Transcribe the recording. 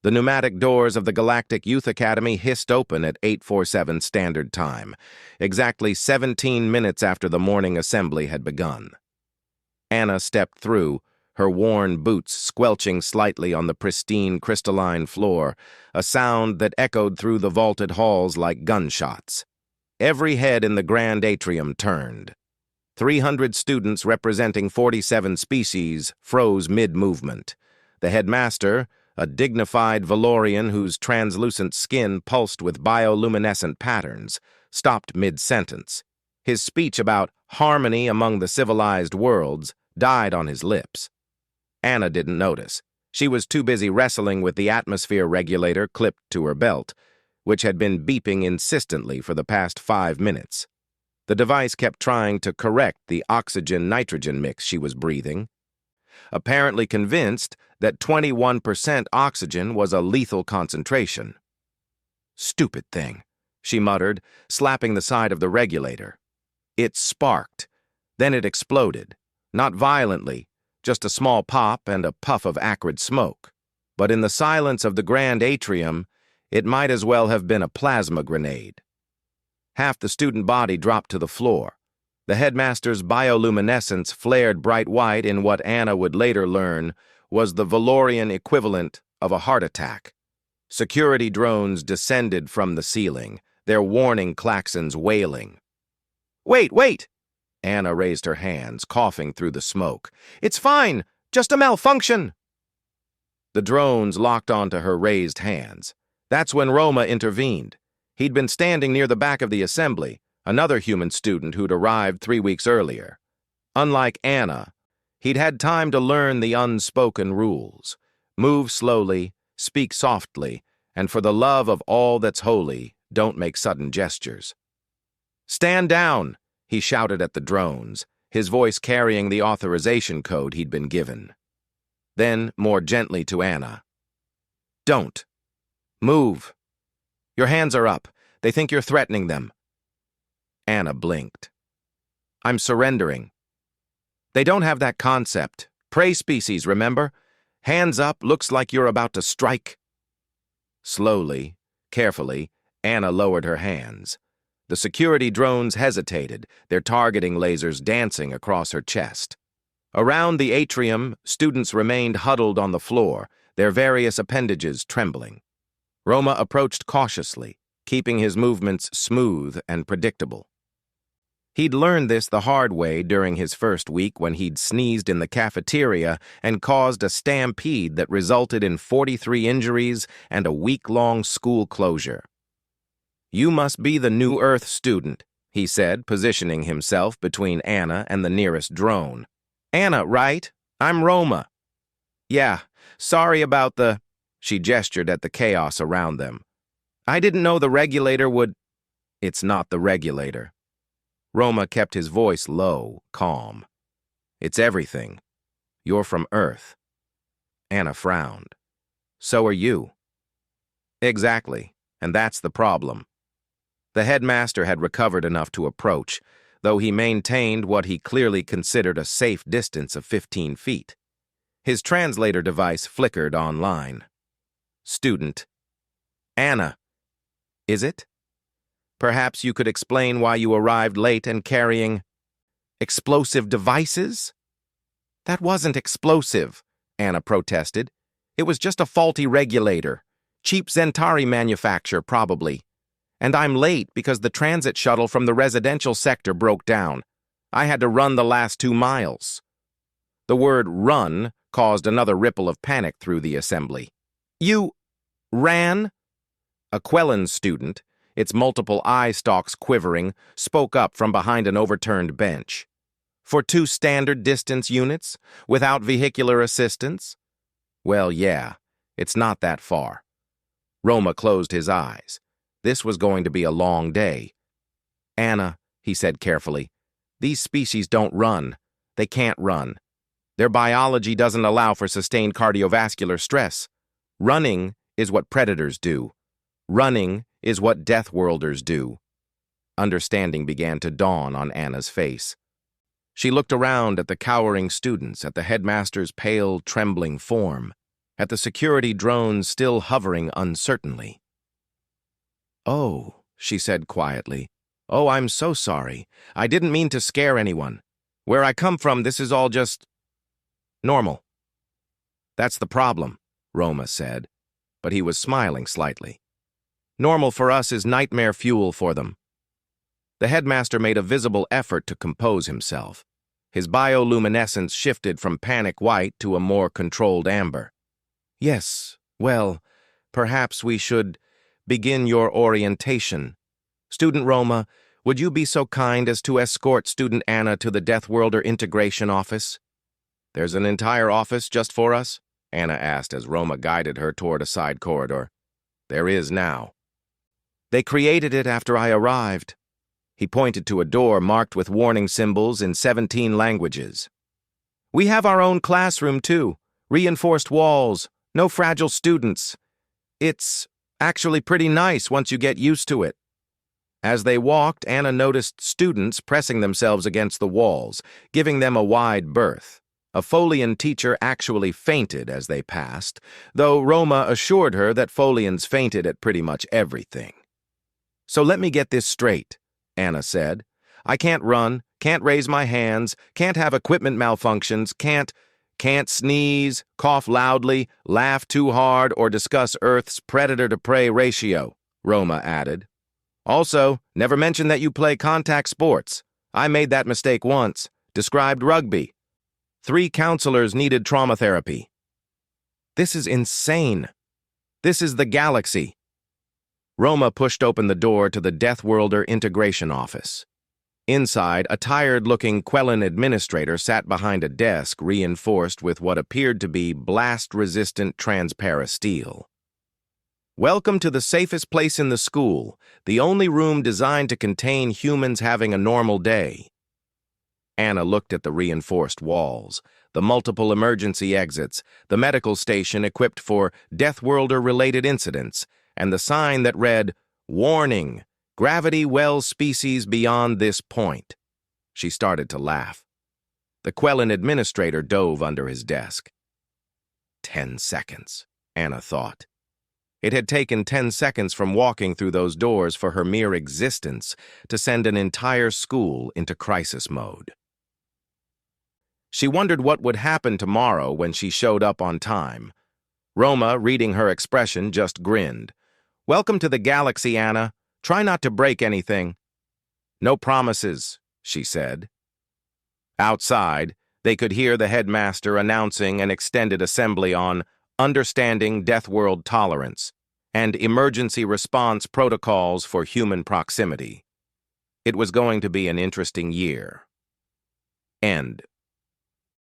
The pneumatic doors of the Galactic Youth Academy hissed open at 8:47 Standard Time, exactly 17 minutes after the morning assembly had begun. Anna stepped through, her worn boots squelching slightly on the pristine crystalline floor, a sound that echoed through the vaulted halls like gunshots. Every head in the grand atrium turned. 300 students representing 47 species froze mid-movement. The headmaster, a dignified Valorian whose translucent skin pulsed with bioluminescent patterns, stopped mid-sentence. His speech about harmony among the civilized worlds died on his lips. Anna didn't notice. She was too busy wrestling with the atmosphere regulator clipped to her belt, which had been beeping insistently for the past 5 minutes. The device kept trying to correct the oxygen-nitrogen mix she was breathing, apparently convinced that 21% oxygen was a lethal concentration. "Stupid thing," she muttered, slapping the side of the regulator. It sparked. Then it exploded. Not violently, just a small pop and a puff of acrid smoke. But in the silence of the grand atrium, it might as well have been a plasma grenade. Half the student body dropped to the floor. The headmaster's bioluminescence flared bright white in what Anna would later learn was the Valorian equivalent of a heart attack. Security drones descended from the ceiling, their warning klaxons wailing. "Wait, wait!" Anna raised her hands, coughing through the smoke. "It's fine! Just a malfunction!" The drones locked onto her raised hands. That's when Roma intervened. He'd been standing near the back of the assembly, another human student who'd arrived 3 weeks earlier. Unlike Anna, he'd had time to learn the unspoken rules. Move slowly, speak softly, and for the love of all that's holy, don't make sudden gestures. "Stand down!" he shouted at the drones, his voice carrying the authorization code he'd been given. Then, more gently to Anna, "Don't. Move. Your hands are up. They think you're threatening them." Anna blinked. "I'm surrendering." "They don't have that concept. Prey species, remember? Hands up looks like you're about to strike." Slowly, carefully, Anna lowered her hands. The security drones hesitated, their targeting lasers dancing across her chest. Around the atrium, students remained huddled on the floor, their various appendages trembling. Roma approached cautiously, keeping his movements smooth and predictable. He'd learned this the hard way during his first week when he'd sneezed in the cafeteria and caused a stampede that resulted in 43 injuries and a week-long school closure. "You must be the New Earth student," he said, positioning himself between Anna and the nearest drone. "Anna, right? I'm Roma." "Yeah, sorry about the..." She gestured at the chaos around them. "I didn't know the regulator would..." "It's not the regulator." Roma kept his voice low, calm. "It's everything. You're from Earth." Anna frowned. "So are you." "Exactly, and that's the problem." The headmaster had recovered enough to approach, though he maintained what he clearly considered a safe distance of 15 feet. His translator device flickered online. "Student. Anna. Is it? Perhaps you could explain why you arrived late and carrying explosive devices?" "That wasn't explosive," Anna protested. "It was just a faulty regulator. Cheap Zentari manufacture, probably. And I'm late because the transit shuttle from the residential sector broke down. I had to run the last 2 miles. The word "run" caused another ripple of panic through the assembly. "You ran?" A Quellan student, its multiple eye stalks quivering, spoke up from behind an overturned bench. "For 2 standard distance units, without vehicular assistance?" "Well, yeah, it's not that far." Roma closed his eyes. This was going to be a long day. "Anna," he said carefully, "these species don't run. They can't run. Their biology doesn't allow for sustained cardiovascular stress. Running is what predators do. Running is what Deathworlders do." Understanding began to dawn on Anna's face. She looked around at the cowering students, at the headmaster's pale, trembling form. at the security drones still hovering uncertainly. "Oh," she said quietly. "Oh, I'm so sorry. I didn't mean to scare anyone. Where I come from, this is all just normal." "That's the problem," Roma said, but he was smiling slightly. "Normal for us is nightmare fuel for them." The headmaster made a visible effort to compose himself. His bioluminescence shifted from panic white to a more controlled amber. "Yes, well, perhaps we should begin your orientation. Student Roma, would you be so kind as to escort student Anna to the Deathworlder integration office?" "There's an entire office just for us?" Anna asked as Roma guided her toward a side corridor. "There is now." "They created it after I arrived." He pointed to a door marked with warning symbols in 17 languages. "We have our own classroom, too. Reinforced walls, no fragile students. It's actually pretty nice once you get used to it." As they walked, Anna noticed students pressing themselves against the walls, giving them a wide berth. A Folian teacher actually fainted as they passed, though Roma assured her that Folians fainted at pretty much everything. "So let me get this straight," Anna said. "I can't run, can't raise my hands, can't have equipment malfunctions, can't sneeze, cough loudly, laugh too hard, or discuss Earth's predator-to-prey ratio," Roma added. "Also, never mention that you play contact sports. I made that mistake once. Described rugby. 3 counselors needed trauma therapy." "This is insane. This is the galaxy." Roma pushed open the door to the Deathworlder integration office. Inside, a tired-looking Quellan administrator sat behind a desk reinforced with what appeared to be blast-resistant transparasteel. "Welcome to the safest place in the school, the only room designed to contain humans having a normal day." Anna looked at the reinforced walls, the multiple emergency exits, the medical station equipped for Deathworlder-related incidents, and the sign that read, "Warning, gravity wells species beyond this point." She started to laugh. The Quellan administrator dove under his desk. 10 seconds, Anna thought. It had taken 10 seconds from walking through those doors for her mere existence to send an entire school into crisis mode. She wondered what would happen tomorrow when she showed up on time. Roma, reading her expression, just grinned. "Welcome to the galaxy, Anna. Try not to break anything." "No promises," she said. Outside, they could hear the headmaster announcing an extended assembly on understanding Deathworld tolerance and emergency response protocols for human proximity. It was going to be an interesting year. End.